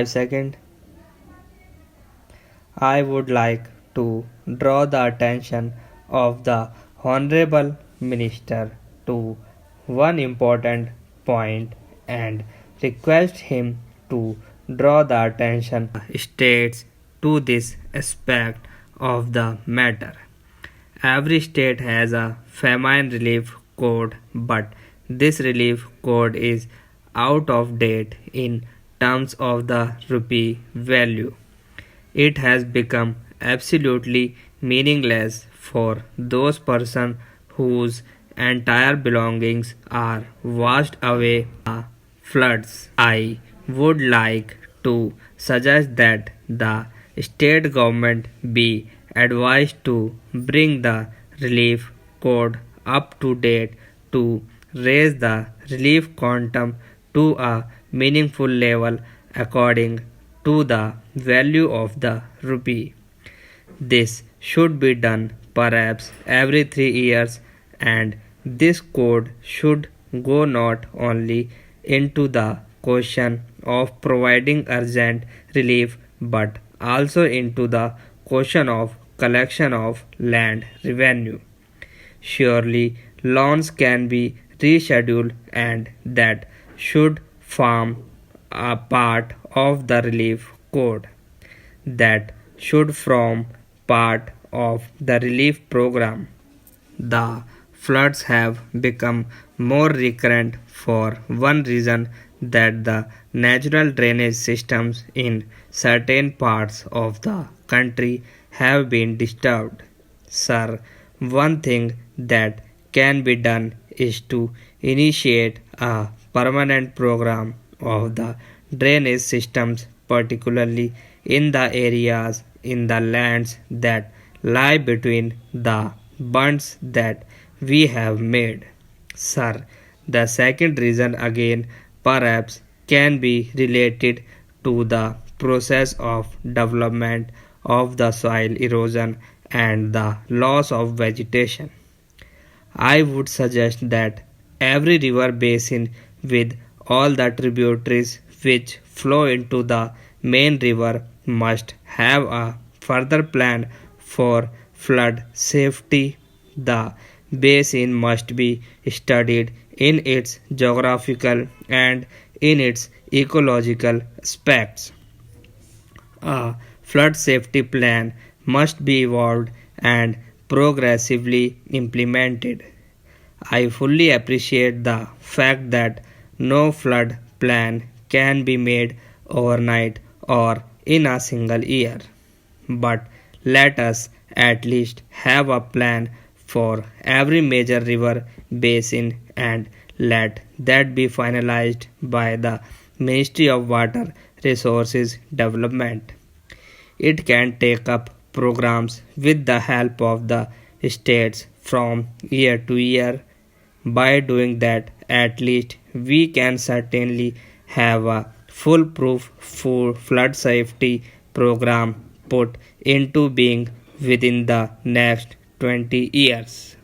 5 seconds. I would like to draw the attention of the Honorable Minister to one important point and request him to draw the attention of states to this aspect of the matter. Every state has a famine relief code, but this relief code is out of date in terms of the rupee value. It has become absolutely meaningless for those persons whose entire belongings are washed away by the floods. I would like to suggest that the state government be advised to bring the relief code up to date to raise the relief quantum to a meaningful level according to the value of the rupee. This should be done perhaps every 3 years, and this code should go not only into the question of providing urgent relief but also into the question of collection of land revenue. Surely loans can be rescheduled, and that should form a part of the relief code. That should form part of the relief program. The floods have become more recurrent for one reason, that the natural drainage systems in certain parts of the country have been disturbed. Sir, one thing that can be done is to initiate a permanent program of the drainage systems, particularly in the areas in the lands that lie between the bunds that we have made. Sir, the second reason again perhaps can be related to the process of development of the soil erosion and the loss of vegetation. I would suggest that every river basin with all the tributaries which flow into the main river must have a further plan for flood safety. The basin must be studied in its geographical and in its ecological aspects. A flood safety plan must be evolved and progressively implemented. I fully appreciate the fact that no flood plan can be made overnight or in a single year. But let us at least have a plan for every major river basin, and let that be finalized by the Ministry of Water Resources Development. It can take up programs with the help of the states from year to year. By doing that, at least we can certainly have a foolproof full flood safety program put into being within the next 20 years.